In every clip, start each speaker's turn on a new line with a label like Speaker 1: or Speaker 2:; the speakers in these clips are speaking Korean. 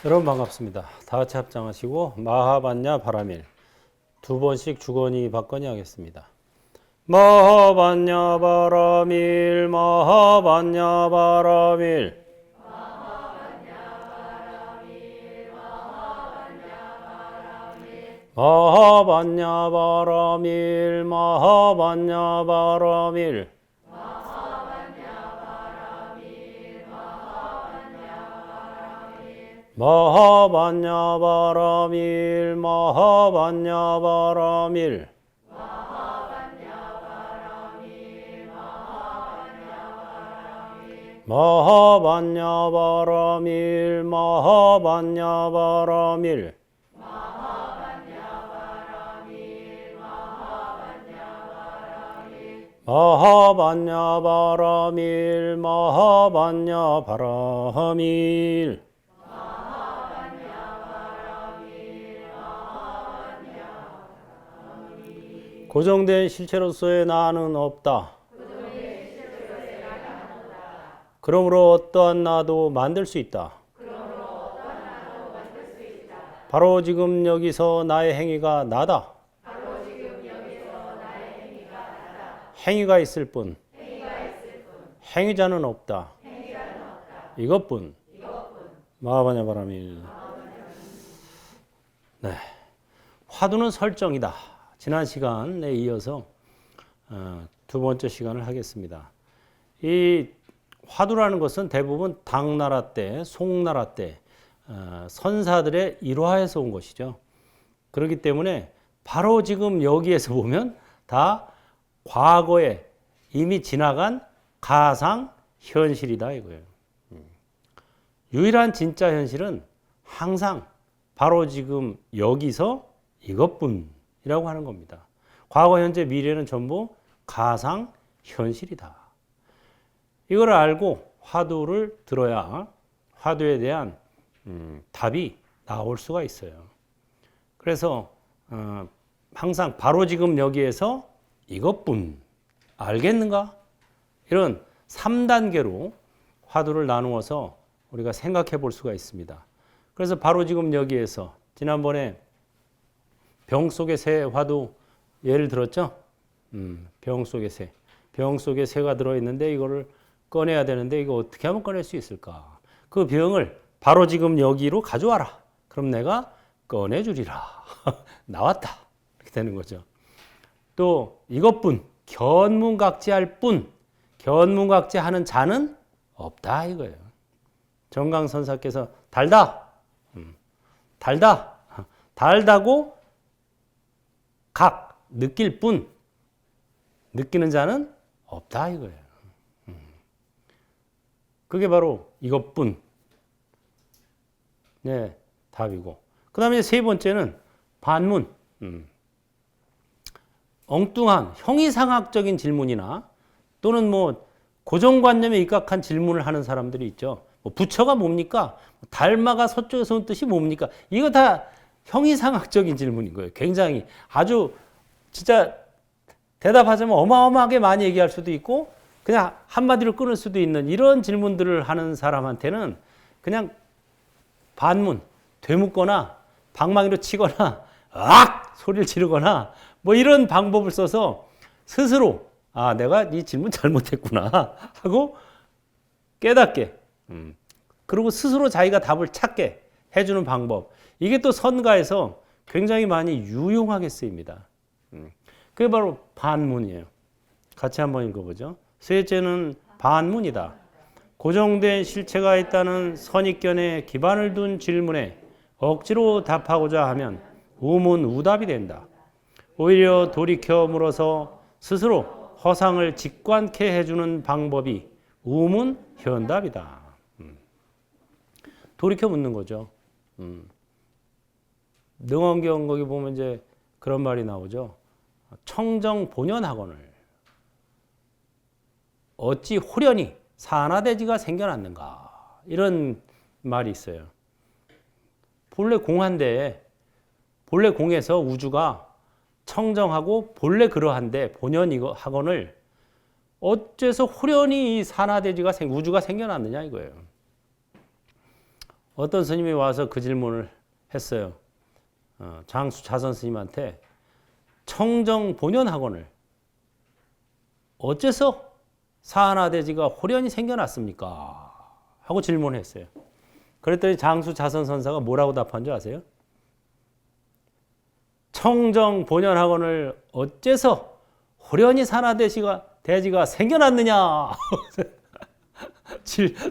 Speaker 1: 여러분 반갑습니다. 다 같이 합장하시고 마하반야 바라밀 두 번씩 주거니 받거니 하겠습니다. 마하반야 바라밀 마하반야 바라밀 마하반야 바라밀 마하반야 바라밀 마하반야 바라밀 마하반야 바라밀 마하반야 바라밀 마하반야 바라밀 마하반야 바라밀 마하반야 바라밀 고정된 실체로서의 나는 없다. 그러므로 어떠한 나도 만들 수 있다. 바로 지금 여기서 나의 행위가 나다. 행위가 있을 뿐. 행위자는 없다. 이것뿐. 마하반야 바라밀. 네. 화두는 설정이다. 지난 시간에 이어서 두 번째 시간을 하겠습니다. 이 화두라는 것은 대부분 당나라 때, 송나라 때 선사들의 일화에서 온 것이죠. 그렇기 때문에 바로 지금 여기에서 보면 다 과거에 이미 지나간 가상 현실이다 이거예요. 유일한 진짜 현실은 항상 바로 지금 여기서 이것뿐이라고 하는 겁니다. 과거, 현재, 미래는 전부 가상 현실이다. 이걸 알고 화두를 들어야 화두에 대한 답이 나올 수가 있어요. 그래서 항상 바로 지금 여기에서 이것뿐 알겠는가? 이런 3단계로 화두를 나누어서 우리가 생각해 볼 수가 있습니다. 그래서 바로 지금 여기에서 지난번에 병 속의 새 화두 예를 들었죠? 병 속의 새. 병 속에 새가 들어있는데 이거를 꺼내야 되는데 이거 어떻게 하면 꺼낼 수 있을까? 그 병을 바로 지금 여기로 가져와라. 그럼 내가 꺼내주리라. 나왔다. 이렇게 되는 거죠. 또 이것뿐 견문각지할 뿐 견문각지하는 자는 없다 이거예요. 정강선사께서 달다. 달다. 달다고 각 느낄 뿐 느끼는 자는 없다 이거예요. 그게 바로 이것뿐. 네, 답이고. 그 다음에 세 번째는 반문. 엉뚱한 형이상학적인 질문이나 또는 뭐 고정관념에 입각한 질문을 하는 사람들이 있죠. 뭐 부처가 뭡니까? 달마가 서쪽에서 온 뜻이 뭡니까? 이거 다 형이상학적인 질문인 거예요. 굉장히 아주 진짜 대답하자면 어마어마하게 많이 얘기할 수도 있고 그냥 한마디로 끊을 수도 있는 이런 질문들을 하는 사람한테는 그냥 반문, 되묻거나 방망이로 치거나 악! 소리를 지르거나 뭐 이런 방법을 써서 스스로 아 내가 이 질문 잘못했구나 하고 깨닫게 그리고 스스로 자기가 답을 찾게 해주는 방법 이게 또 선가에서 굉장히 많이 유용하게 쓰입니다. 그게 바로 반문이에요. 같이 한번 읽어보죠. 셋째는 반문이다. 고정된 실체가 있다는 선입견에 기반을 둔 질문에 억지로 답하고자 하면 우문우답이 된다. 오히려 돌이켜 물어서 스스로 허상을 직관케 해주는 방법이 우문현답이다. 돌이켜 묻는 거죠. 능엄경 거기 보면 이제 그런 말이 나오죠. 청정본연학원을 어찌 호련히 산하대지가 생겨났는가 이런 말이 있어요. 본래 공한데 본래 공에서 우주가 청정하고 본래 그러한데 본연 이거 학원을 어째서 호련히 이 산하대지가 우주가 생겨났느냐 이거예요. 어떤 스님이 와서 그 질문을 했어요. 장수 자선 스님한테 청정 본연 학원을 어째서 사하나대지가 홀연히 생겨났습니까? 하고 질문했어요. 그랬더니 장수 자선 선사가 뭐라고 답한 줄 아세요? 청정 본연 학원을 어째서 홀연히 사하나대지가 생겨났느냐?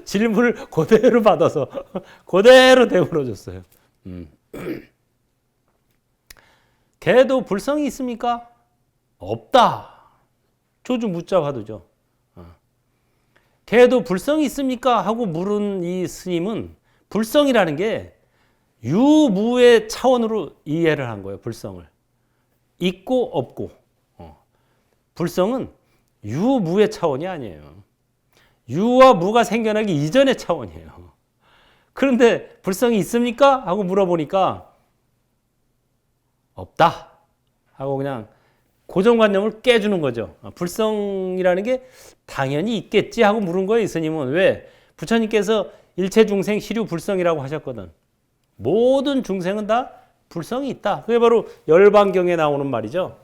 Speaker 1: 질문을 그대로 받아서 그대로 대물어 줬어요. 개도 불성이 있습니까? 없다. 조주 묻자 화두죠. 개도 불성이 있습니까? 하고 물은 이 스님은 불성이라는 게 유무의 차원으로 이해를 한 거예요. 불성을. 있고 없고. 불성은 유무의 차원이 아니에요. 유와 무가 생겨나기 이전의 차원이에요. 그런데 불성이 있습니까? 하고 물어보니까 없다 하고 그냥 고정관념을 깨주는 거죠. 불성이라는 게 당연히 있겠지 하고 물은 거예요. 이 스님은. 왜? 부처님께서 일체 중생 시류 불성이라고 하셨거든. 모든 중생은 다 불성이 있다. 그게 바로 열반경에 나오는 말이죠.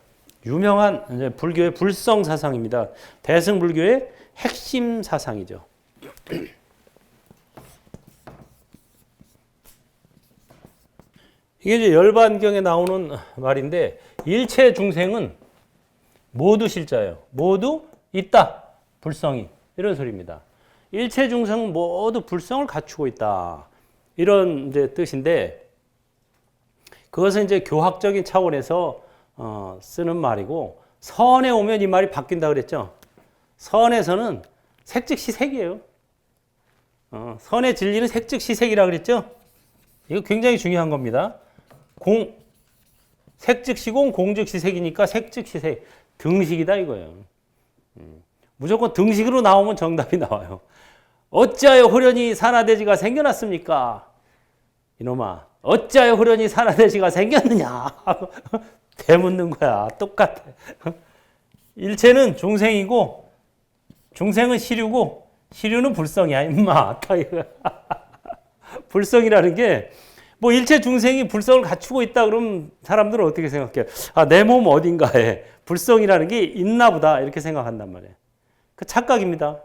Speaker 1: 유명한 이제 불교의 불성 사상입니다. 대승불교의 핵심 사상이죠. 이게 이제 열반경에 나오는 말인데 일체 중생은 모두 실자예요. 모두 있다. 불성이. 이런 소리입니다. 일체 중생은 모두 불성을 갖추고 있다. 이런 이제 뜻인데 그것은 이제 교학적인 차원에서 쓰는 말이고 선에 오면 이 말이 바뀐다 그랬죠. 선에서는 색즉시색이에요. 선의 진리는 색즉시색이라 그랬죠. 이거 굉장히 중요한 겁니다. 색즉시공 공즉시색이니까 색즉시색 등식이다 이거예요. 무조건 등식으로 나오면 정답이 나와요. 어찌하여 호련히 사하나대지가 생겨났습니까? 이놈아, 어찌하여 호련히 사하나대지가 생겼느냐? 되묻는 거야. 똑같아. 일체는 중생이고 중생은 시류고 시류는 불성이야. 임마. 불성이라는 게 뭐 일체 중생이 불성을 갖추고 있다 그러면 사람들은 어떻게 생각해요? 아, 내 몸 어딘가에 불성이라는 게 있나 보다 이렇게 생각한단 말이에요. 그 착각입니다.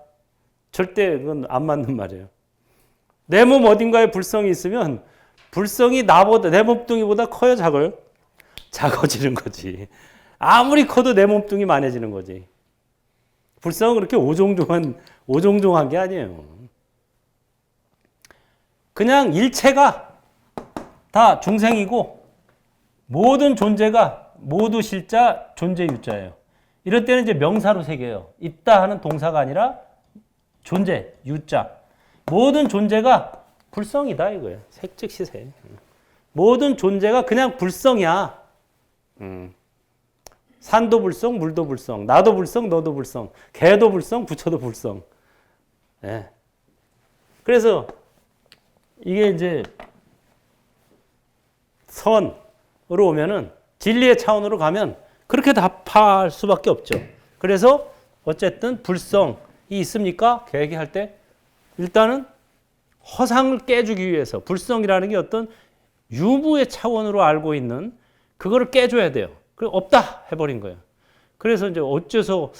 Speaker 1: 절대 그건 안 맞는 말이에요. 내 몸 어딘가에 불성이 있으면 불성이 나보다 내 몸뚱이보다 커요, 작아요? 작아지는 거지. 아무리 커도 내 몸뚱이 많아지는 거지. 불성은 그렇게 오종종한 게 아니에요. 그냥 일체가 다 중생이고 모든 존재가 모두 실자 존재 유자예요. 이럴 때는 이제 명사로 새겨요. 있다 하는 동사가 아니라 존재 유자. 모든 존재가 불성이다 이거예요. 색즉시색. 모든 존재가 그냥 불성이야. 산도 불성, 물도 불성, 나도 불성, 너도 불성, 개도 불성, 부처도 불성. 네. 그래서 이게 이제 선으로 오면은 진리의 차원으로 가면 그렇게 답할 수밖에 없죠. 그래서 어쨌든 불성이 있습니까? 얘기할 때 일단은 허상을 깨주기 위해서 불성이라는 게 어떤 유무의 차원으로 알고 있는 그거를 깨줘야 돼요. 그리고 없다 해버린 거예요. 그래서 이제 어째서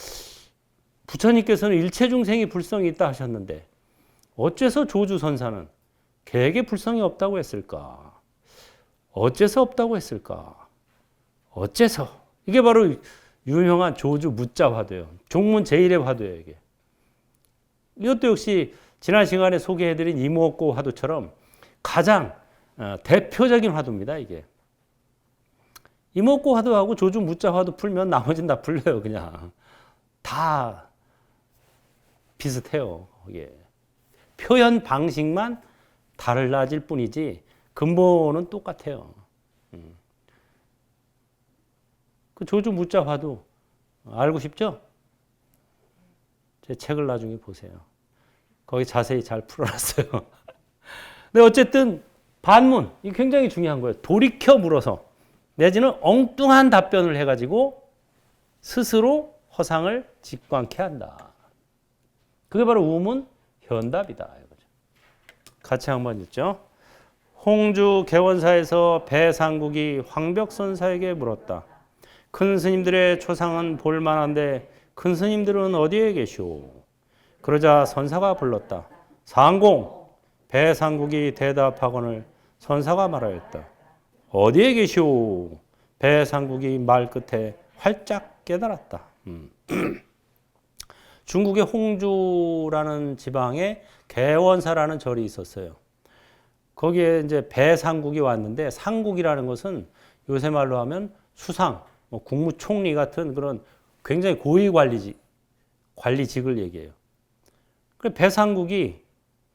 Speaker 1: 부처님께서는 일체 중생이 불성이 있다 하셨는데 어째서 조주선사는 개에게 불성이 없다고 했을까? 어째서 없다고 했을까? 어째서? 이게 바로 유명한 조주 무자 화두예요. 종문 제1의 화두예요, 이게. 이것도 역시 지난 시간에 소개해드린 이무옥고 화두처럼 가장 대표적인 화두입니다, 이게. 이무옥고 화두하고 조주 무자 화두 풀면 나머지는 다 풀려요, 그냥. 다 비슷해요, 이게. 표현 방식만 달라질 뿐이지 근본은 똑같아요. 그 조주 무자 화두 알고 싶죠? 제 책을 나중에 보세요. 거기 자세히 잘 풀어놨어요. 근데 어쨌든 반문, 이게 굉장히 중요한 거예요. 돌이켜 물어서 내지는 엉뚱한 답변을 해가지고 스스로 허상을 직관케 한다. 그게 바로 우문 현답이다. 이거죠. 같이 한번 읽죠. 홍주 개원사에서 배상국이 황벽선사에게 물었다. 큰 스님들의 초상은 볼만한데 큰 스님들은 어디에 계시오? 그러자 선사가 불렀다. 상공! 배상국이 대답하거늘 선사가 말하였다. 어디에 계시오? 배상국이 말 끝에 활짝 깨달았다. 중국의 홍주라는 지방에 개원사라는 절이 있었어요. 거기에 이제 배상국이 왔는데, 상국이라는 것은 요새 말로 하면 수상, 뭐 국무총리 같은 그런 굉장히 고위 관리직을 얘기해요. 그래 배상국이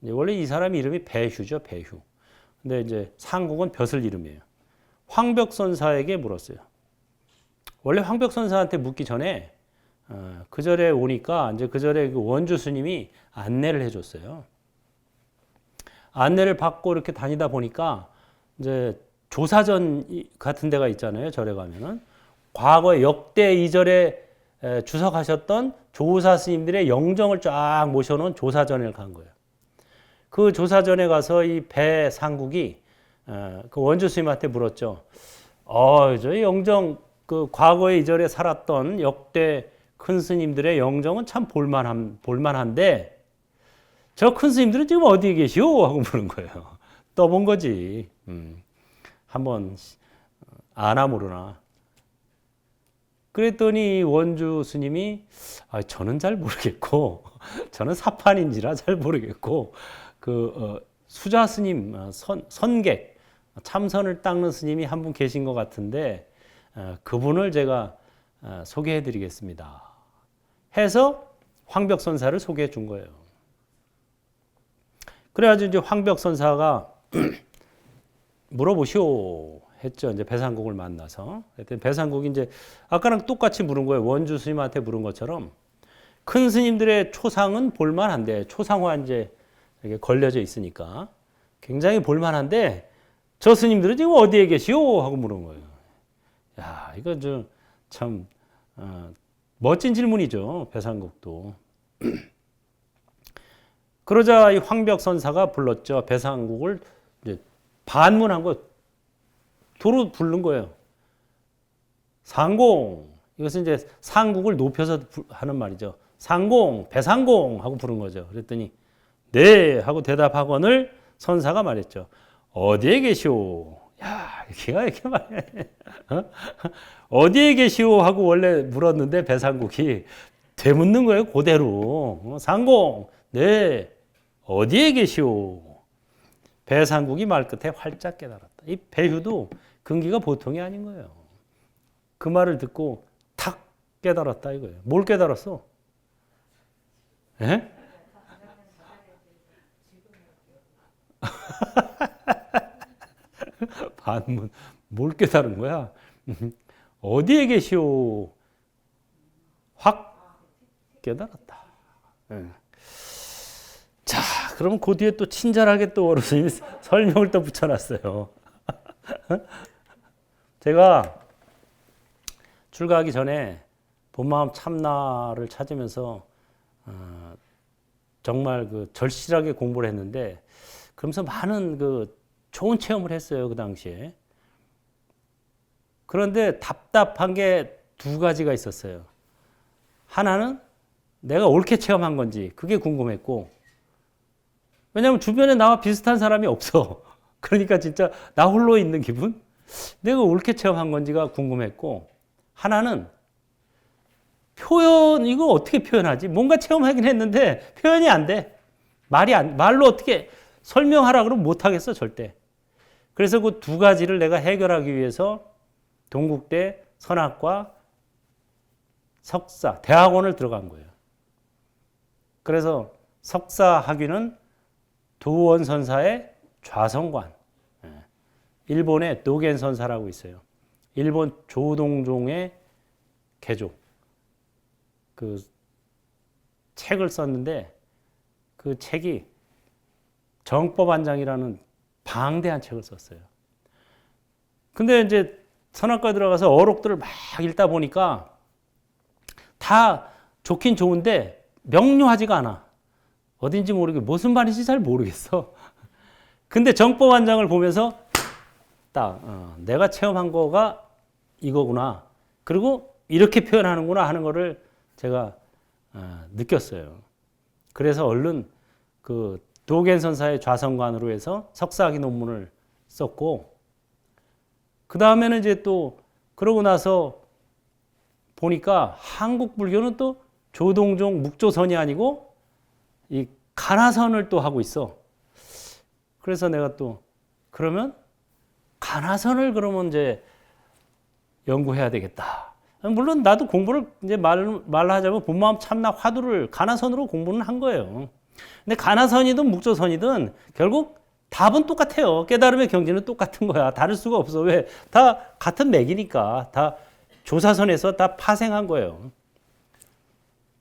Speaker 1: 원래 이 사람 이름이 배휴죠, 배휴. 근데 이제 상국은 벼슬 이름이에요. 황벽선사에게 물었어요. 원래 황벽선사한테 묻기 전에 그 절에 오니까 이제 그 절에 그 원주 스님이 안내를 해줬어요. 안내를 받고 이렇게 다니다 보니까 이제 조사전 같은 데가 있잖아요. 절에 가면은 과거에 역대 이 절에 주석하셨던 조사 스님들의 영정을 쫙 모셔놓은 조사전을 간 거예요. 그 조사전에 가서 이 배상국이 그 원주 스님한테 물었죠. 저 영정 그 과거에 이 절에 살았던 역대 큰 스님들의 영정은 참 볼만한데 저 큰 스님들은 지금 어디에 계시오? 하고 물은 거예요. 떠본 거지. 한번 아나 모르나. 그랬더니 원주 스님이 저는 잘 모르겠고 저는 사판인지라 잘 모르겠고 수자 스님 선객 참선을 닦는 스님이 한 분 계신 것 같은데 그분을 제가 소개해 드리겠습니다. 해서 황벽선사를 소개해 준 거예요. 그래가지고 이제 황벽선사가 물어보시오 했죠. 이제 배상국을 만나서. 그랬더니 배상국이 이제 아까랑 똑같이 물은 거예요. 원주 스님한테 물은 것처럼 큰 스님들의 초상은 볼만한데 초상화 이제 이렇게 걸려져 있으니까 굉장히 볼만한데 저 스님들은 지금 어디에 계시오? 하고 물은 거예요. 야, 이거 참 멋진 질문이죠. 배상국도. 그러자 이 황벽선사가 불렀죠. 배상국을 이제 반문한 거 도로 부른 거예요. 상공. 이것은 이제 상국을 높여서 하는 말이죠. 상공, 배상공 하고 부른 거죠. 그랬더니 네 하고 대답하거늘 선사가 말했죠. 어디에 계시오? 야, 기가 이렇게 말해. 어디에 계시오? 하고 원래 물었는데 배상국이 되묻는 거예요. 그대로. 상공, 네, 어디에 계시오? 배상국이 말 끝에 활짝 깨달았다. 이 배휴도 근기가 보통이 아닌 거예요. 그 말을 듣고 탁 깨달았다 이거예요. 뭘 깨달았어? 예? 반문. 뭘 깨달은 거야? 어디에 계시오? 확 깨달았다. 예. 자, 그럼 그 뒤에 또 친절하게 또 어르신이 설명을 또 붙여놨어요. 제가 출가하기 전에 본마음 참나를 찾으면서 정말 그 절실하게 공부를 했는데 그러면서 많은 그 좋은 체험을 했어요. 그 당시에. 그런데 답답한 게 두 가지가 있었어요. 하나는 내가 옳게 체험한 건지 그게 궁금했고 왜냐하면 주변에 나와 비슷한 사람이 없어. 그러니까 진짜 나 홀로 있는 기분? 내가 옳게 체험한 건지가 궁금했고 하나는 이걸 어떻게 표현하지? 뭔가 체험하긴 했는데 표현이 안 돼. 말로 어떻게 설명하라 그러면 못하겠어, 절대. 그래서 그 두 가지를 내가 해결하기 위해서 동국대 선학과 석사, 대학원을 들어간 거예요. 그래서 석사 학위는 도원 선사의 좌성관, 일본의 노겐 선사라고 있어요. 일본 조동종의 개조. 그 책을 썼는데 그 책이 정법안장이라는 방대한 책을 썼어요. 근데 이제 선학과 들어가서 어록들을 막 읽다 보니까 다 좋긴 좋은데 명료하지가 않아. 어딘지 모르게 무슨 말인지 잘 모르겠어. 근데 정법 한장을 보면서 딱 내가 체험한 거가 이거구나. 그리고 이렇게 표현하는구나 하는 거를 제가 느꼈어요. 그래서 얼른 그 도겐선사의 좌선관으로 해서 석사학위 논문을 썼고, 그 다음에는 이제 또 그러고 나서 보니까 한국 불교는 또 조동종 묵조선이 아니고 이 가나선을 또 하고 있어. 그래서 내가 또 그러면 가나선을 그러면 이제 연구해야 되겠다. 물론 나도 공부를 이제 말로 하자면 본마음 참나 화두를 가나선으로 공부는 한 거예요. 근데 가나선이든 묵조선이든 결국 답은 똑같아요. 깨달음의 경지는 똑같은 거야. 다를 수가 없어. 왜? 다 같은 맥이니까. 다 조사선에서 다 파생한 거예요.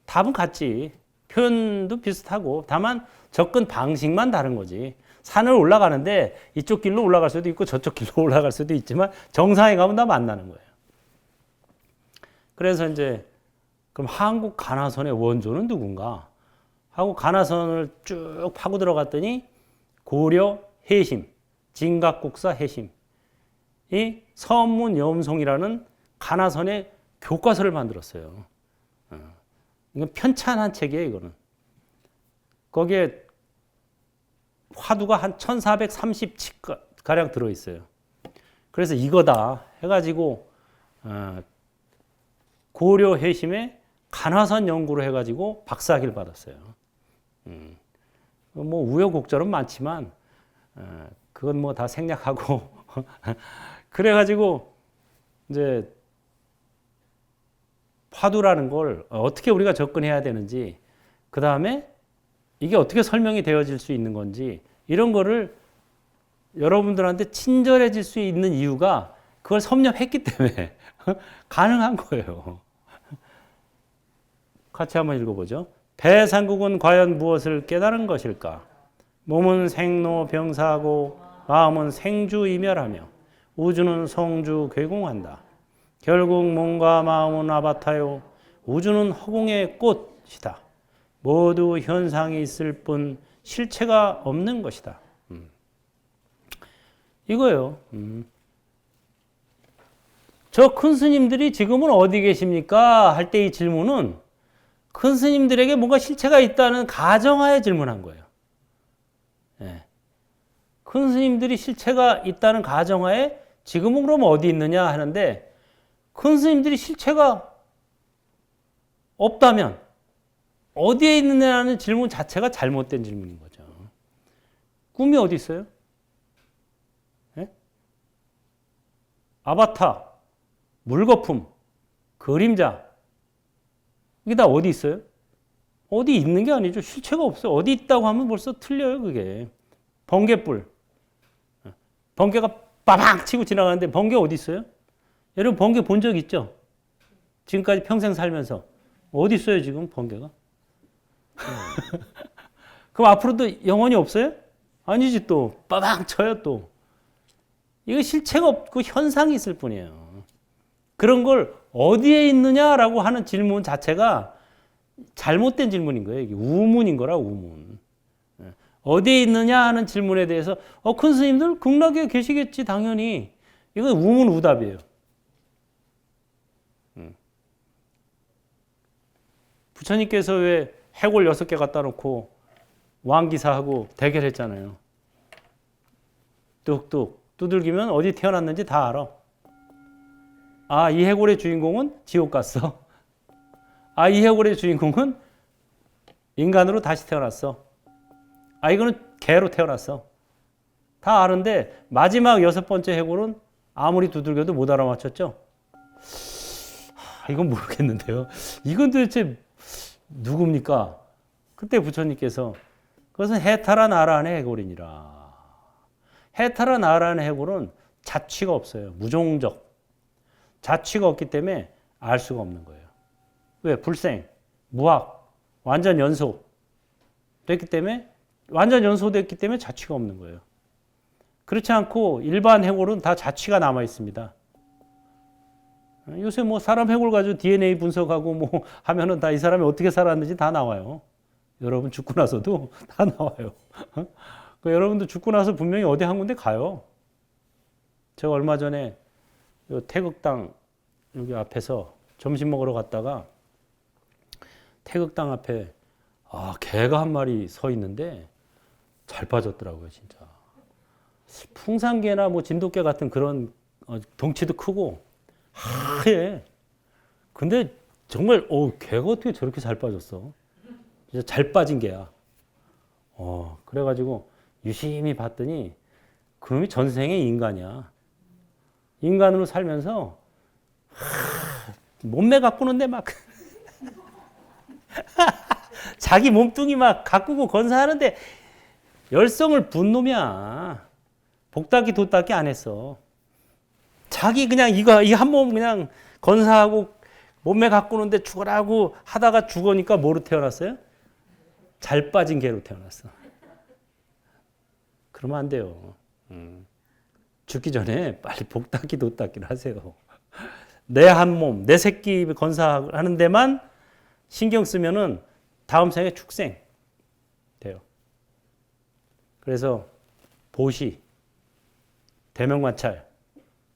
Speaker 1: 답은 같지. 표현도 비슷하고. 다만 접근 방식만 다른 거지. 산을 올라가는데 이쪽 길로 올라갈 수도 있고 저쪽 길로 올라갈 수도 있지만 정상에 가면 다 만나는 거예요. 그래서 이제 그럼 한국 가나선의 원조는 누군가 하고 가나선을 쭉 파고 들어갔더니 고려 해심, 진각국사 해심, 이 서문 염송이라는 가나선의 교과서를 만들었어요. 이건 편찬한 책이에요, 이거는. 거기에 화두가 한 1430가량 들어있어요. 그래서 이거다 해가지고 고려 해심에 가나선 연구를 해가지고 박사학위를 받았어요. 뭐 우여곡절은 많지만 그건 뭐 다 생략하고 그래가지고 이제 화두라는 걸 어떻게 우리가 접근해야 되는지, 그 다음에 이게 어떻게 설명이 되어질 수 있는 건지, 이런 거를 여러분들한테 친절해질 수 있는 이유가 그걸 섭렵했기 때문에 가능한 거예요. 같이 한번 읽어보죠. 배상국은 과연 무엇을 깨달은 것일까? 몸은 생로병사하고 마음은 생주이멸하며 우주는 성주 괴공한다. 결국 몸과 마음은 아바타요. 우주는 허공의 꽃이다. 모두 현상이 있을 뿐 실체가 없는 것이다. 이거예요. 저 큰 스님들이 지금은 어디 계십니까? 할 때 이 질문은 큰 스님들에게 뭔가 실체가 있다는 가정하에 질문한 거예요. 예. 큰 스님들이 실체가 있다는 가정하에 지금은 그럼 어디 있느냐 하는데, 큰 스님들이 실체가 없다면 어디에 있느냐는 질문 자체가 잘못된 질문인 거죠. 꿈이 어디 있어요? 예? 아바타, 물거품, 그림자, 이게 다 어디 있어요? 어디 있는 게 아니죠. 실체가 없어요. 어디 있다고 하면 벌써 틀려요, 그게. 번개불. 번개가 빠방 치고 지나가는데 번개 어디 있어요? 여러분 번개 본 적 있죠? 지금까지 평생 살면서. 어디 있어요, 지금 번개가? 그럼 앞으로도 영원히 없어요? 아니지, 또. 빠방 쳐요, 또. 이거 실체가 없고 현상이 있을 뿐이에요. 그런 걸 어디에 있느냐라고 하는 질문 자체가 잘못된 질문인 거예요. 이게 우문인 거라, 우문. 어디에 있느냐 하는 질문에 대해서 큰 스님들 극락에 계시겠지, 당연히. 이건 우문우답이에요. 부처님께서 왜 해골 6개 갖다 놓고 왕기사하고 대결했잖아요. 뚝뚝 두들기면 어디 태어났는지 다 알아. 아, 이 해골의 주인공은 지옥 갔어. 아, 이 해골의 주인공은 인간으로 다시 태어났어. 아, 이거는 개로 태어났어. 다 아는데 마지막 6번째 해골은 아무리 두들겨도 못 알아맞혔죠. 이건 모르겠는데요. 이건 도대체 누굽니까? 그때 부처님께서 그것은 해탈한 아라한의 해골이니라. 해탈한 아라한의 해골은 자취가 없어요. 무종적. 자취가 없기 때문에 알 수가 없는 거예요. 왜? 불생, 무학, 완전 연소 됐기 때문에, 완전 연소됐기 때문에 자취가 없는 거예요. 그렇지 않고 일반 해골은 다 자취가 남아 있습니다. 요새 뭐 사람 해골 가지고 DNA 분석하고 뭐 하면은 다 이 사람이 어떻게 살았는지 다 나와요. 여러분 죽고 나서도 다 나와요. 그 여러분도 죽고 나서 분명히 어디 한 군데 가요. 제가 얼마 전에 요 태극당 여기 앞에서 점심 먹으러 갔다가 태극당 앞에 개가 한 마리 서 있는데 잘 빠졌더라고요, 진짜. 풍산개나 뭐 진돗개 같은 그런 덩치도 크고 하얘. 근데 정말 개가 어떻게 저렇게 잘 빠졌어? 진짜 잘 빠진 개야. 그래가지고 유심히 봤더니 그놈이 전생의 인간이야. 인간으로 살면서 몸매 가꾸는데 막 자기 몸뚱이 막 가꾸고 건사하는데 열성을 분 놈이야. 복닦기 도닦기 안 했어. 자기 그냥 이 한 몸 그냥 건사하고 몸매 가꾸는데 죽어라고 하다가 죽으니까 뭐로 태어났어요? 잘 빠진 개로 태어났어. 그러면 안 돼요. 죽기 전에 빨리 복닦기 도닦기를 하세요. 내 한 몸, 내 새끼 건사하는 데만 신경 쓰면은 다음 생에 축생 돼요. 그래서 보시, 대명관찰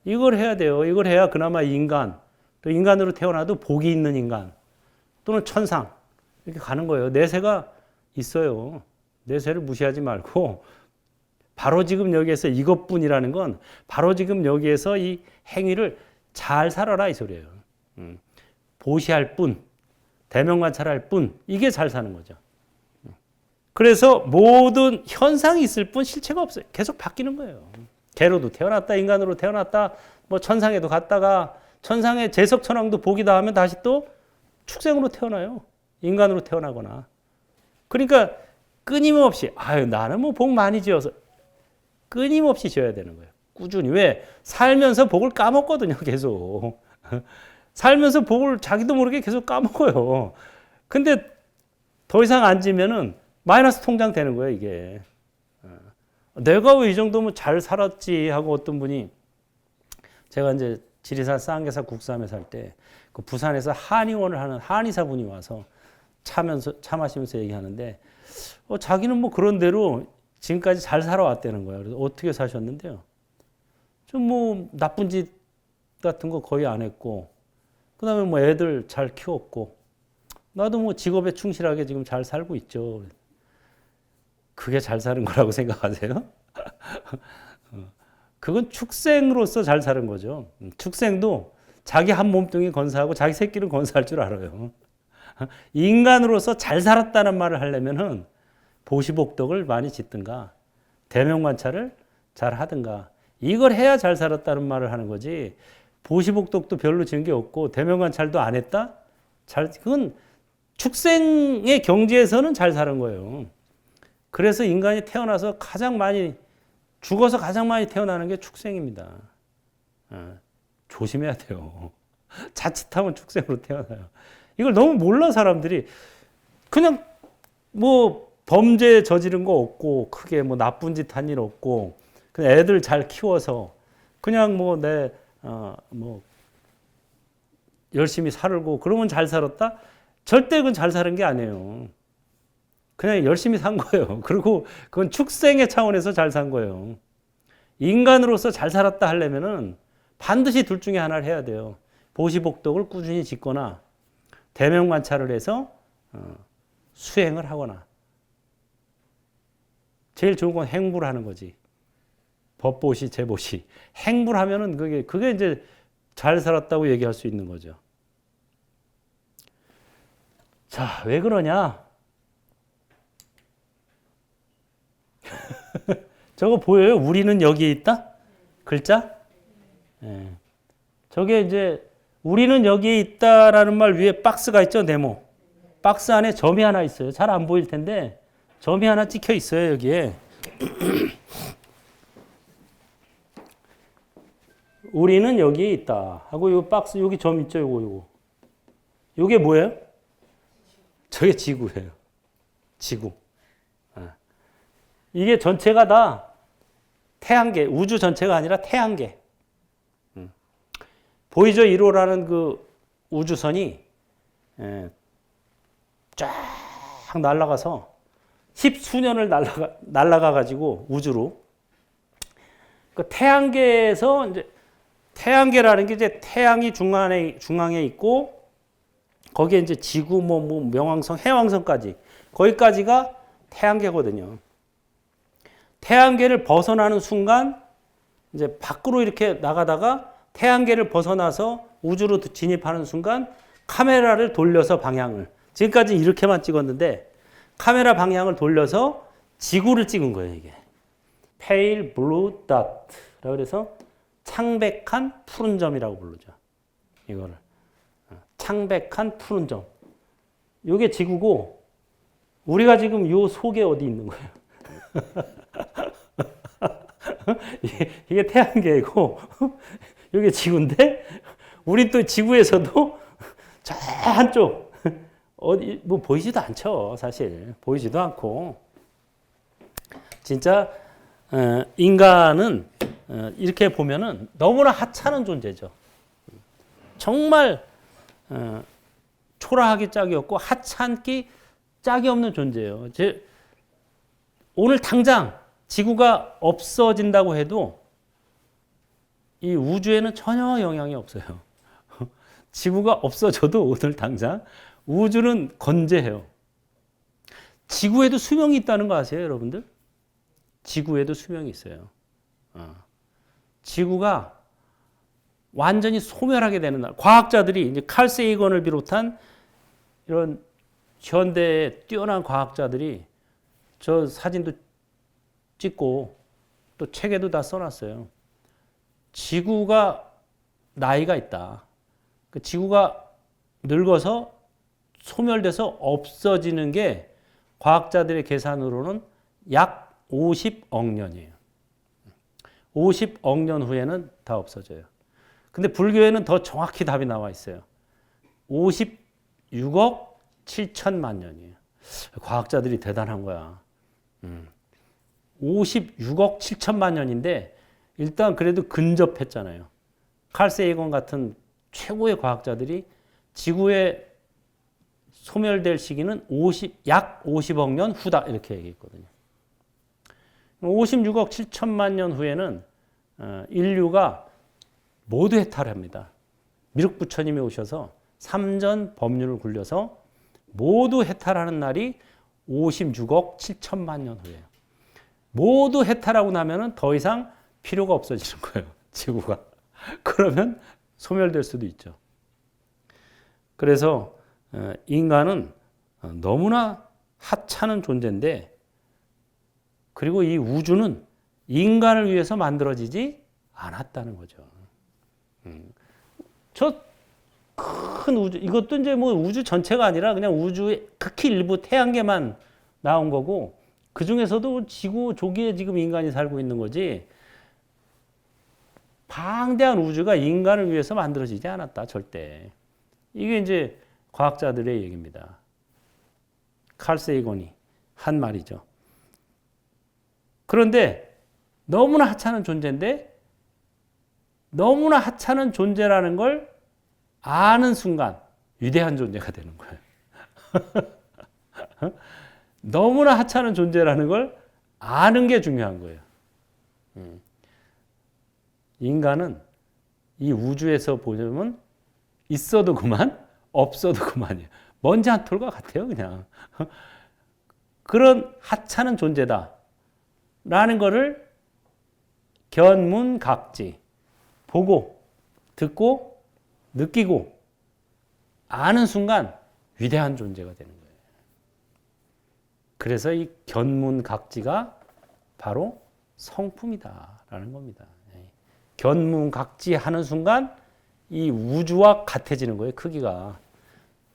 Speaker 1: 이걸 해야 돼요. 이걸 해야 그나마 인간, 또 인간으로 태어나도 복이 있는 인간 또는 천상 이렇게 가는 거예요. 내세가 있어요. 내세를 무시하지 말고 바로 지금 여기에서 이것뿐이라는 건 바로 지금 여기에서 이 행위를 잘 살아라 이 소리예요. 보시할 뿐, 대명관찰할 뿐 이게 잘 사는 거죠. 그래서 모든 현상이 있을 뿐 실체가 없어요. 계속 바뀌는 거예요. 개로도 태어났다, 인간으로 태어났다, 뭐 천상에도 갔다가 천상의 재석천왕도 복이다 하면 다시 또 축생으로 태어나요. 인간으로 태어나거나. 그러니까 끊임없이 나는 뭐 복 많이 지어서 끊임없이 지어야 되는 거예요. 꾸준히. 왜? 살면서 복을 까먹거든요. 계속. 살면서 복을 자기도 모르게 계속 까먹어요. 근데 더 이상 안 지면은 마이너스 통장 되는 거예요, 이게. 내가 왜 이 정도면 잘 살았지 하고 어떤 분이 제가 이제 지리산 쌍계사 국삼에 살 때 그 부산에서 한의원을 하는 한의사 분이 와서 차 마시면서 얘기하는데 자기는 뭐 그런 대로 지금까지 잘 살아왔다는 거예요. 그래서 어떻게 사셨는데요? 좀 뭐 나쁜 짓 같은 거 거의 안 했고 그다음에 뭐 애들 잘 키웠고 나도 뭐 직업에 충실하게 지금 잘 살고 있죠. 그게 잘 사는 거라고 생각하세요? 그건 축생으로서 잘 사는 거죠. 축생도 자기 한 몸뚱이 건사하고 자기 새끼를 건사할 줄 알아요. 인간으로서 잘 살았다는 말을 하려면은 보시복덕을 많이 짓든가 대명관찰을 잘 하든가 이걸 해야 잘 살았다는 말을 하는 거지. 보시복덕도 별로 지은 게 없고 대명관찰도 안 했다? 그건 축생의 경지에서는 잘 사는 거예요. 그래서 인간이 태어나서 죽어서 가장 많이 태어나는 게 축생입니다. 조심해야 돼요. 자칫하면 축생으로 태어나요. 이걸 너무 몰라 사람들이. 그냥 뭐 범죄 저지른 거 없고 크게 뭐 나쁜 짓 한 일 없고 그냥 애들 잘 키워서 그냥 뭐 뭐 열심히 살고 그러면 잘 살았다? 절대 그건 잘 사는 게 아니에요. 그냥 열심히 산 거예요. 그리고 그건 축생의 차원에서 잘 산 거예요. 인간으로서 잘 살았다 하려면은 반드시 둘 중에 하나를 해야 돼요. 보시복덕을 꾸준히 짓거나 대명관찰을 해서 수행을 하거나. 제일 좋은 건 행부를 하는 거지. 법보시, 재보시. 행부를 하면은 그게 이제 잘 살았다고 얘기할 수 있는 거죠. 자, 왜 그러냐? 저거 보여요? 우리는 여기에 있다? 글자? 네. 저게 이제 우리는 여기에 있다라는 말 위에 박스가 있죠, 네모. 박스 안에 점이 하나 있어요. 잘 안 보일 텐데 점이 하나 찍혀 있어요, 여기에. 우리는 여기에 있다 하고 이 박스 여기 점 있죠, 요거. 요게 뭐예요? 저게 지구예요. 지구. 이게 전체가 다 태양계, 우주 전체가 아니라 태양계. 보이저 1호라는 그 우주선이 쫙 날아가서 십수년을 날아가 가지고 우주로 그 태양계에서 이제 태양계라는 게 이제 태양이 중앙에 있고 거기에 이제 지구 뭐 명왕성, 해왕성까지 거기까지가 태양계거든요. 태양계를 벗어나는 순간 이제 밖으로 이렇게 나가다가 태양계를 벗어나서 우주로 진입하는 순간 카메라를 돌려서 방향을 지금까지 이렇게만 찍었는데 카메라 방향을 돌려서 지구를 찍은 거예요, 이게. Pale Blue Dot라고 그래서 창백한 푸른 점이라고 부르죠. 이거를. 창백한 푸른 점. 이게 지구고 우리가 지금 요 속에 어디 있는 거예요. 이게 태양계이고 이게 지구인데 우리 또 지구에서도 저 한쪽 어디 뭐 보이지도 않죠. 사실 보이지도 않고 진짜 인간은 이렇게 보면은 너무나 하찮은 존재죠. 정말 초라하기 짝이 없고 하찮기 짝이 없는 존재예요. 오늘 당장 지구가 없어진다고 해도 이 우주에는 전혀 영향이 없어요. 지구가 없어져도 오늘 당장 우주는 건재해요. 지구에도 수명이 있다는 거 아세요, 여러분들? 지구에도 수명이 있어요. 지구가 완전히 소멸하게 되는 날. 과학자들이 이제 칼 세이건을 비롯한 이런 현대의 뛰어난 과학자들이 저 사진도 찍고 또 책에도 다 써놨어요. 지구가 나이가 있다. 그 지구가 늙어서 소멸돼서 없어지는 게 과학자들의 계산으로는 약 50억 년이에요. 50억 년 후에는 다 없어져요. 근데 불교에는 더 정확히 답이 나와 있어요. 56억 7천만 년이에요. 과학자들이 대단한 거야. 56억 7천만 년인데 일단 그래도 근접했잖아요. 칼 세이건 같은 최고의 과학자들이 지구에 소멸될 시기는 약 50억 년 후다 이렇게 얘기했거든요. 56억 7천만 년 후에는 인류가 모두 해탈합니다. 미륵 부처님이 오셔서 삼전 법륜을 굴려서 모두 해탈하는 날이 56억 7천만 년 후예요. 모두 해탈하고 나면은 더 이상 필요가 없어지는 거예요. 지구가. 그러면 소멸될 수도 있죠. 그래서 인간은 너무나 하찮은 존재인데 그리고 이 우주는 인간을 위해서 만들어지지 않았다는 거죠. 저 큰 우주, 이것도 이제 뭐 우주 전체가 아니라 그냥 우주의 극히 일부 태양계만 나온 거고 그 중에서도 지구 조기에 지금 인간이 살고 있는 거지 방대한 우주가 인간을 위해서 만들어지지 않았다, 절대. 이게 이제 과학자들의 얘기입니다. 칼 세이건이 한 말이죠. 그런데 너무나 하찮은 존재인데 너무나 하찮은 존재라는 걸 아는 순간 위대한 존재가 되는 거예요. 너무나 하찮은 존재라는 걸 아는 게 중요한 거예요. 인간은 이 우주에서 보면 있어도 그만, 없어도 그만이에요. 먼지 한 톨과 같아요, 그냥. 그런 하찮은 존재다. 라는 거를 견문각지, 보고, 듣고, 느끼고, 아는 순간 위대한 존재가 되는 거예요. 그래서 이 견문각지가 바로 성품이다라는 겁니다. 견문각지하는 순간 이 우주와 같아지는 거예요, 크기가.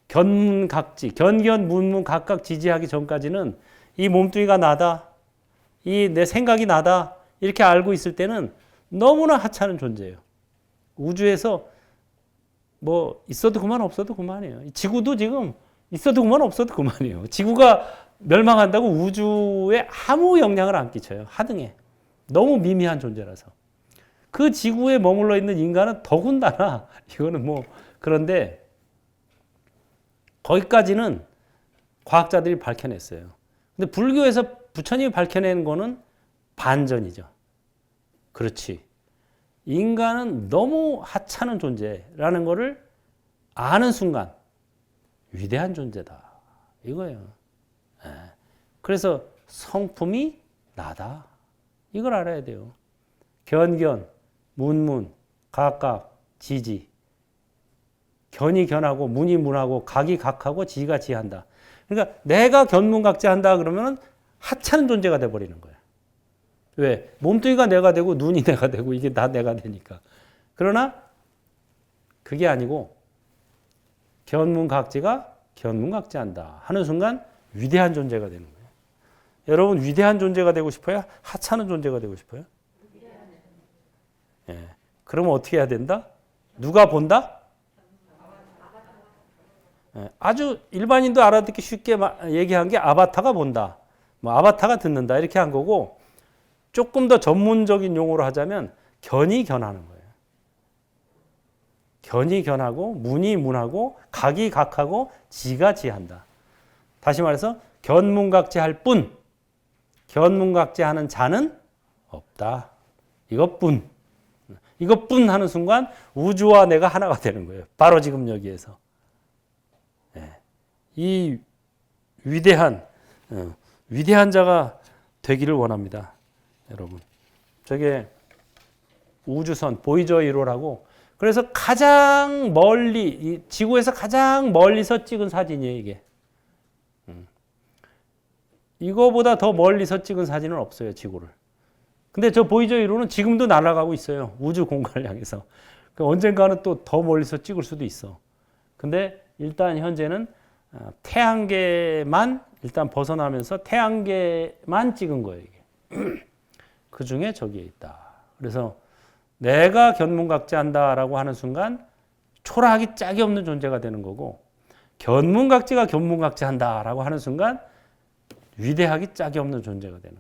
Speaker 1: 견문각지, 견견문문 각각 지지하기 전까지는 이 몸뚱이가 나다, 이 내 생각이 나다 이렇게 알고 있을 때는 너무나 하찮은 존재예요. 우주에서 뭐 있어도 그만 없어도 그만이에요. 지구도 지금 있어도 그만 없어도 그만이에요. 지구가 멸망한다고 우주에 아무 영향을 안 끼쳐요. 하등에. 너무 미미한 존재라서. 그 지구에 머물러 있는 인간은 더군다나 이거는 뭐 그런데 거기까지는 과학자들이 밝혀냈어요. 근데 불교에서 부처님이 밝혀낸 거는 반전이죠. 그렇지. 인간은 너무 하찮은 존재라는 거를 아는 순간 위대한 존재다. 이거예요. 예. 그래서 성품이 나다. 이걸 알아야 돼요. 견견, 문문, 각각, 지지. 견이 견하고 문이 문하고 각이 각하고 지가 지한다. 그러니까 내가 견문각지한다 그러면 하찮은 존재가 돼버리는 거예요. 왜? 몸뚱이가 내가 되고 눈이 내가 되고 이게 다 내가 되니까. 그러나 그게 아니고 견문각지가 견문각지한다 하는 순간 위대한 존재가 되는 거예요. 여러분 위대한 존재가 되고 싶어요? 하찮은 존재가 되고 싶어요? 예. 그러면 어떻게 해야 된다? 누가 본다? 예. 아주 일반인도 알아듣기 쉽게 얘기한 게 아바타가 본다. 뭐 아바타가 듣는다. 이렇게 한 거고 조금 더 전문적인 용어로 하자면 견이 견하는 거예요. 견이 견하고 문이 문하고 각이 각하고 지가 지한다. 다시 말해서 견문각지할 뿐 견문각지하는 자는 없다. 이것뿐 하는 순간 우주와 내가 하나가 되는 거예요. 바로 지금 여기에서. 이 위대한 자가 되기를 원합니다. 여러분. 저게 우주선 보이저 1호라고 그래서 가장 멀리 지구에서 가장 멀리서 찍은 사진이에요, 이게. 이거보다 더 멀리서 찍은 사진은 없어요, 지구를. 근데 저 보이저 1호는 지금도 날아가고 있어요. 우주 공간을 향해서. 언젠가는 또 더 멀리서 찍을 수도 있어. 근데 일단 현재는 태양계만 일단 벗어나면서 태양계만 찍은 거예요, 이게. 그 중에 저기에 있다. 그래서 내가 견문각지한다라고 하는 순간 초라하기 짝이 없는 존재가 되는 거고 견문각지가 견문각지한다라고 하는 순간 위대하기 짝이 없는 존재가 되는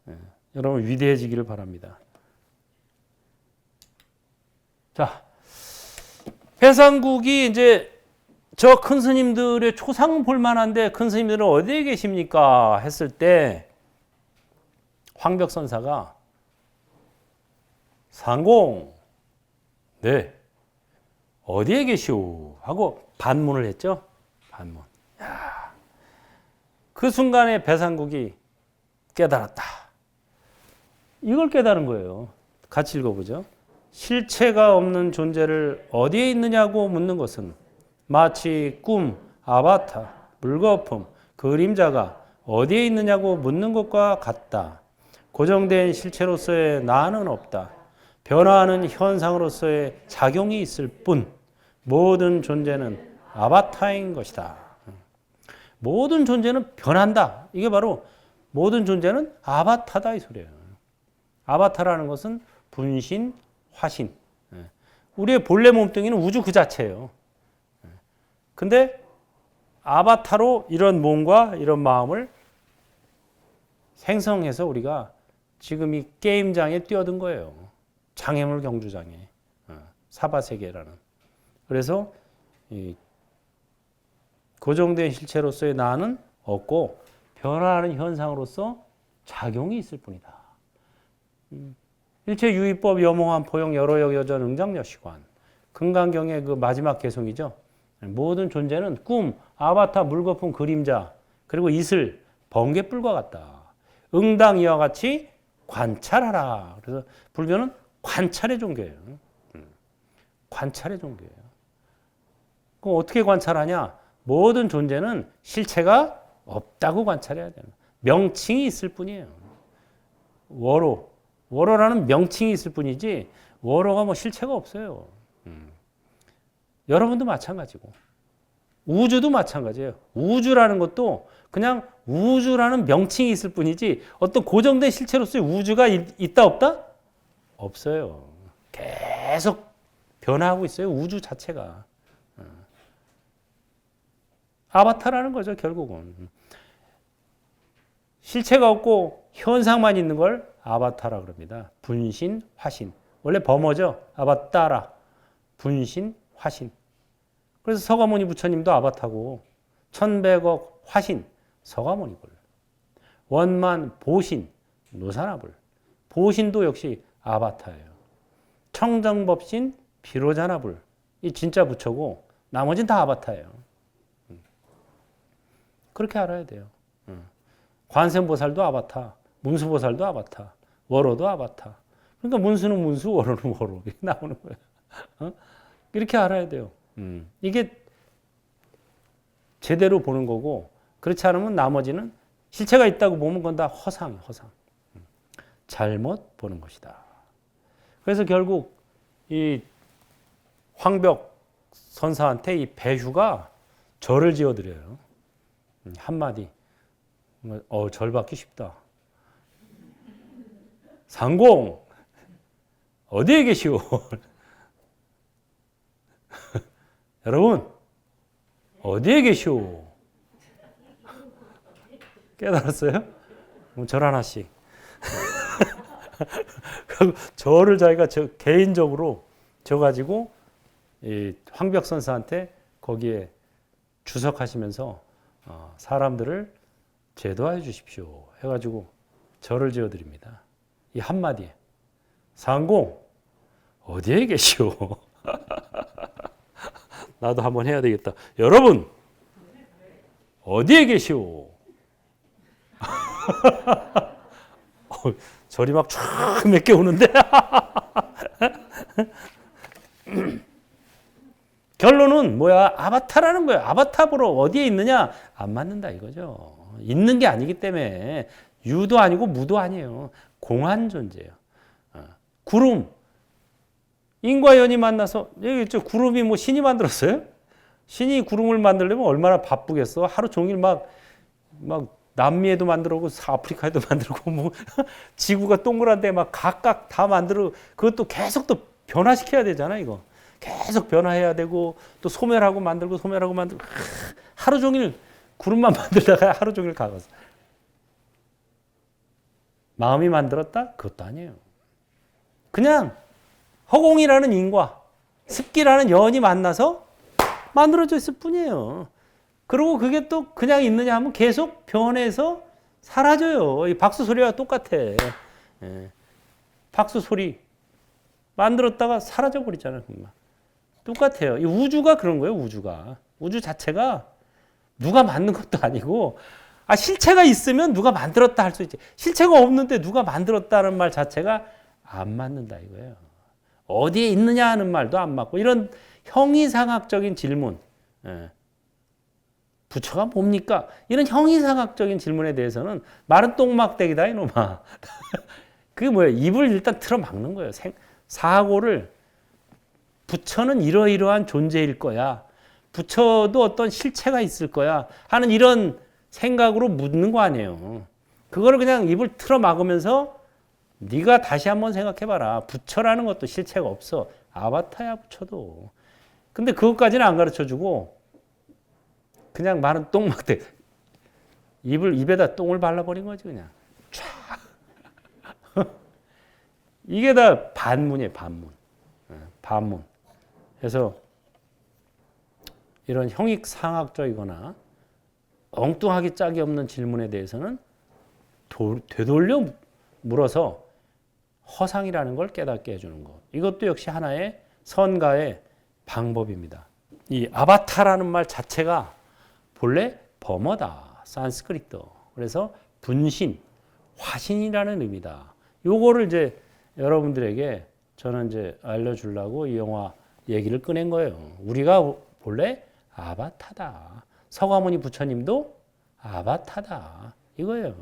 Speaker 1: 거예요. 여러분 위대해지기를 바랍니다. 자, 배상국이 이제 저 큰 스님들의 초상은 볼만한데 큰 스님들은 어디에 계십니까? 했을 때 황벽선사가 상공, 네, 어디에 계시오? 하고 반문을 했죠. 반문. 야, 그 순간에 배상국이 깨달았다. 이걸 깨달은 거예요. 같이 읽어보죠. 실체가 없는 존재를 어디에 있느냐고 묻는 것은 마치 꿈, 아바타, 물거품, 그림자가 어디에 있느냐고 묻는 것과 같다. 고정된 실체로서의 나는 없다. 변화하는 현상으로서의 작용이 있을 뿐 모든 존재는 아바타인 것이다. 모든 존재는 변한다. 이게 바로 모든 존재는 아바타다 이 소리예요. 아바타라는 것은 분신, 화신. 우리의 본래 몸뚱이는 우주 그 자체예요. 근데 아바타로 이런 몸과 이런 마음을 생성해서 우리가 지금 이 게임장에 뛰어든 거예요. 장애물 경주장에. 사바세계라는. 그래서 이 고정된 실체로서의 나는 없고 변화하는 현상으로서 작용이 있을 뿐이다. 일체 유의법 여몽한 포용 여러역 여전 응장여시관. 금강경의 그 마지막 개송이죠. 모든 존재는 꿈, 아바타, 물거품, 그림자 그리고 이슬, 번갯불과 같다. 응당 이와 같이 관찰하라. 그래서 불교는 관찰의 종교예요. 관찰의 종교예요. 그럼 어떻게 관찰하냐? 모든 존재는 실체가 없다고 관찰해야 돼요. 명칭이 있을 뿐이에요. 워로라는 명칭이 있을 뿐이지 워로가 뭐 실체가 없어요. 여러분도 마찬가지고 우주도 마찬가지예요. 우주라는 것도 그냥 우주라는 명칭이 있을 뿐이지 어떤 고정된 실체로서의 우주가 있다 없다? 없어요. 계속 변화하고 있어요. 우주 자체가. 아바타라는 거죠. 결국은. 실체가 없고 현상만 있는 걸 아바타라 그럽니다. 분신, 화신. 원래 범어죠. 아바따라. 분신, 화신. 그래서 서가모니 부처님도 아바타고 1100억 화신 서가모니불. 원만, 보신, 노사나불. 보신도 역시 아바타예요. 청정법신, 비로자나불. 이 진짜 부처고 나머지는 다 아바타예요. 그렇게 알아야 돼요. 관세음보살도 아바타, 문수보살도 아바타, 워로도 아바타. 그러니까 문수는 문수, 워로는 워로. 이렇게 나오는 거예요. 이렇게 알아야 돼요. 이게 제대로 보는 거고, 그렇지 않으면 나머지는 실체가 있다고 보면 그건 다 허상이에요, 허상. 잘못 보는 것이다. 그래서 결국 이 황벽 선사한테 이 배휴가 절을 지어드려요. 한마디. 절 받기 쉽다. 상공, 어디에 계시오? 여러분, 어디에 계시오? 깨달았어요? 절 하나씩. 절을 자기가 개인적으로 져가지고 이 황벽선사한테 거기에 주석하시면서 사람들을 제도해 주십시오 해가지고 절을 지어드립니다. 이 한마디에 상공 어디에 계시오? 나도 한번 해야 되겠다. 여러분 어디에 계시오? 절이 막 쫙 몇 개 오는데 결론은 뭐야? 아바타라는 거예요. 아바타 보러 어디에 있느냐? 안 맞는다 이거죠. 있는 게 아니기 때문에 유도 아니고 무도 아니에요. 공한 존재예요. 구름. 인과 연이 만나서 여기 구름이 뭐 신이 만들었어요? 신이 구름을 만들려면 얼마나 바쁘겠어? 하루 종일 막 남미에도 만들고 아프리카에도 만들고 뭐 지구가 동그란데 막 각각 다 만들고 그것도 계속 또 변화시켜야 되잖아 이거. 계속 변화해야 되고 또 소멸하고 만들고 하루 종일 구름만 만들다가 하루 종일 가겠어. 마음이 만들었다? 그것도 아니에요. 그냥 허공이라는 인과 습기라는 연이 만나서 만들어져 있을 뿐이에요. 그리고 그게 또 그냥 있느냐 하면 계속 변해서 사라져요. 이 박수 소리와 똑같아. 박수 소리 만들었다가 사라져 버리잖아요. 똑같아요. 이 우주가 그런 거예요. 우주 자체가 누가 만든 것도 아니고 실체가 있으면 누가 만들었다 할 수 있지. 실체가 없는데 누가 만들었다는 말 자체가 안 맞는다 이거예요. 어디에 있느냐 하는 말도 안 맞고 이런 형이상학적인 질문. 부처가 뭡니까? 이런 형이상학적인 질문에 대해서는 말은 똥막대기다 이놈아. 그게 뭐예요? 입을 일단 틀어막는 거예요. 사고를 부처는 이러이러한 존재일 거야. 부처도 어떤 실체가 있을 거야. 하는 이런 생각으로 묻는 거 아니에요. 그거를 그냥 입을 틀어막으면서 네가 다시 한번 생각해봐라. 부처라는 것도 실체가 없어. 아바타야 부처도. 근데 그것까지는 안 가르쳐주고 그냥 말은 똥막대. 입에다 똥을 발라버린 거지 그냥. 촤. 이게 다 반문이에요. 반문. 그래서 이런 형익상학적이거나 엉뚱하게 짝이 없는 질문에 대해서는 되돌려 물어서 허상이라는 걸 깨닫게 해주는 것. 이것도 역시 하나의 선가의 방법입니다. 이 아바타라는 말 자체가 본래 범어다. 산스크리트. 그래서 분신, 화신이라는 의미다. 요거를 이제 여러분들에게 저는 이제 알려주려고 이 영화 얘기를 꺼낸 거예요. 우리가 본래 아바타다. 서가모니 부처님도 아바타다. 이거예요.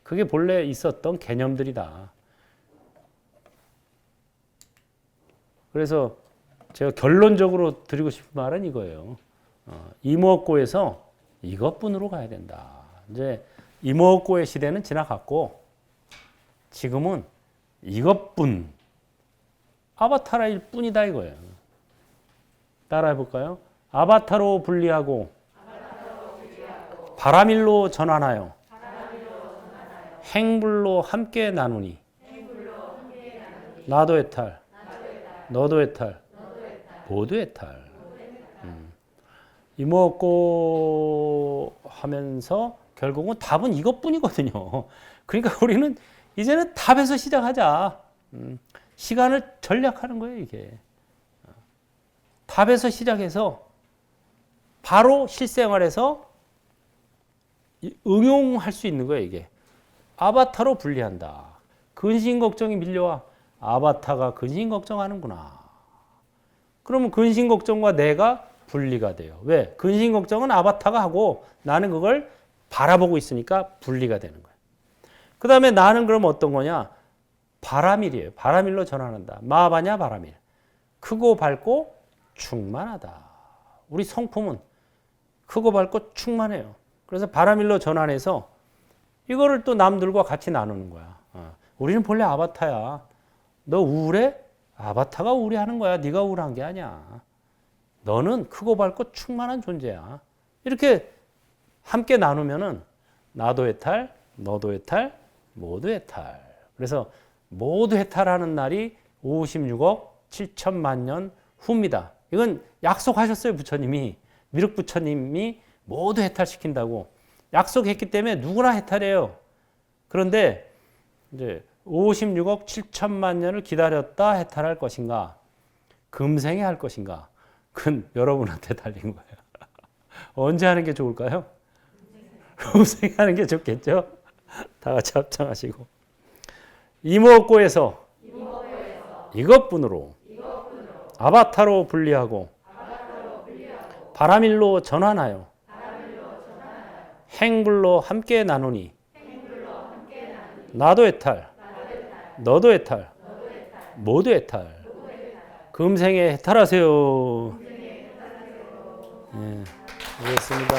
Speaker 1: 그게 본래 있었던 개념들이다. 그래서 제가 결론적으로 드리고 싶은 말은 이거예요. 이목고에서 이것뿐으로 가야 된다. 이제 이목고의 시대는 지나갔고 지금은 이것뿐 아바타라일 뿐이다 이거예요. 따라해 볼까요? 아바타로 분리하고 바라밀로 전환하여 행불로 함께 나누니 나도 해탈 너도 해탈 모두 해탈. 이목고 하면서 결국은 답은 이것뿐이거든요. 그러니까 우리는 이제는 답에서 시작하자. 시간을 절약하는 거예요, 이게. 답에서 시작해서 바로 실생활에서 응용할 수 있는 거예요, 이게. 아바타로 분리한다. 근심 걱정이 밀려와. 아바타가 근심 걱정하는구나. 그러면 근심 걱정과 내가 분리가 돼요. 왜? 근심 걱정은 아바타가 하고 나는 그걸 바라보고 있으니까 분리가 되는 거예요. 그 다음에 나는 그럼 어떤 거냐? 바라밀이에요. 바라밀로 전환한다. 마바냐 바라밀. 크고 밝고 충만하다. 우리 성품은 크고 밝고 충만해요. 그래서 바라밀로 전환해서 이거를 또 남들과 같이 나누는 거야. 우리는 본래 아바타야. 너 우울해? 아바타가 우울해하는 거야. 네가 우울한 게 아니야. 너는 크고 밝고 충만한 존재야. 이렇게 함께 나누면은 나도 해탈, 너도 해탈, 모두 해탈. 그래서 모두 해탈하는 날이 56억 7천만 년 후입니다. 이건 약속하셨어요, 부처님이. 미륵 부처님이 모두 해탈시킨다고 약속했기 때문에 누구나 해탈해요. 그런데 이제 56억 7천만 년을 기다렸다 해탈할 것인가? 금생에 할 것인가? 그건 여러분한테 달린 거예요. 언제 하는 게 좋을까요? 금생에 하는 게 좋겠죠? 다 같이 합창하시고. 이목고에서 이것뿐으로 아바타로 분리하고 바라밀로 전환하여 행불로 함께 나누니 나도 해탈, 너도 해탈, 모두 해탈. 금생에 해탈하세요. 네, 알겠습니다.